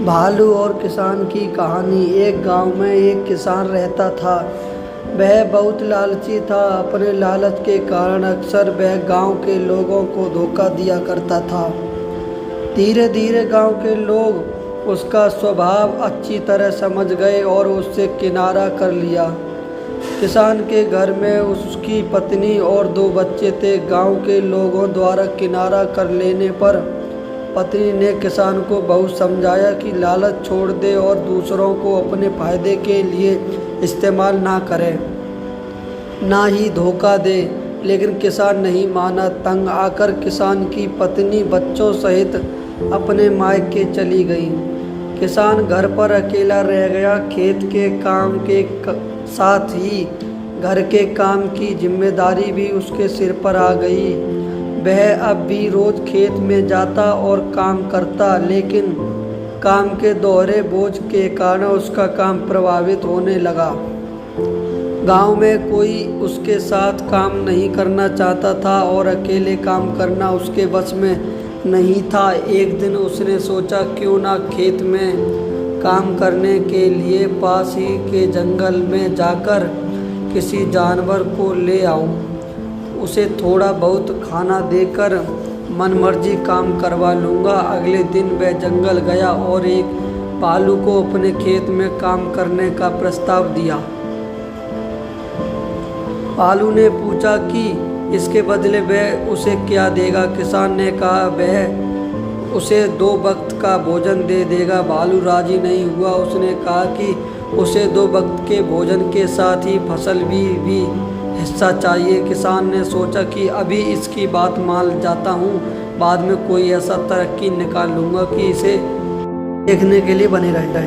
भालू और किसान की कहानी। एक गांव में एक किसान रहता था। वह बहुत लालची था। अपने लालच के कारण अक्सर वह गांव के लोगों को धोखा दिया करता था। धीरे धीरे गांव के लोग उसका स्वभाव अच्छी तरह समझ गए और उससे किनारा कर लिया। किसान के घर में उसकी पत्नी और 2 बच्चे थे। गांव के लोगों द्वारा किनारा कर लेने पर पत्नी ने किसान को बहुत समझाया कि लालच छोड़ दे और दूसरों को अपने फायदे के लिए इस्तेमाल ना करे, ना ही धोखा दे। लेकिन किसान नहीं माना। तंग आकर किसान की पत्नी बच्चों सहित अपने मायके चली गई। किसान घर पर अकेला रह गया। खेत के काम के साथ ही घर के काम की जिम्मेदारी भी उसके सिर पर आ गई। वह अब भी रोज खेत में जाता और काम करता, लेकिन काम के दोहरे बोझ के कारण उसका काम प्रभावित होने लगा। गांव में कोई उसके साथ काम नहीं करना चाहता था और अकेले काम करना उसके बस में नहीं था। एक दिन उसने सोचा, क्यों ना खेत में काम करने के लिए पास ही के जंगल में जाकर किसी जानवर को ले आऊं। उसे थोड़ा बहुत खाना देकर मनमर्जी काम करवा लूँगा। अगले दिन वह जंगल गया और एक भालू को अपने खेत में काम करने का प्रस्ताव दिया। भालू ने पूछा कि इसके बदले वह उसे क्या देगा। किसान ने कहा वह उसे 2 वक्त का भोजन दे देगा। भालू राजी नहीं हुआ। उसने कहा कि उसे 2 वक्त के भोजन के साथ ही फसल भी हिस्सा चाहिए। किसान ने सोचा कि अभी इसकी बात मान जाता हूँ, बाद में कोई ऐसा तरक्की निकाल लूँगा कि इसे देखने के लिए बने रहता है।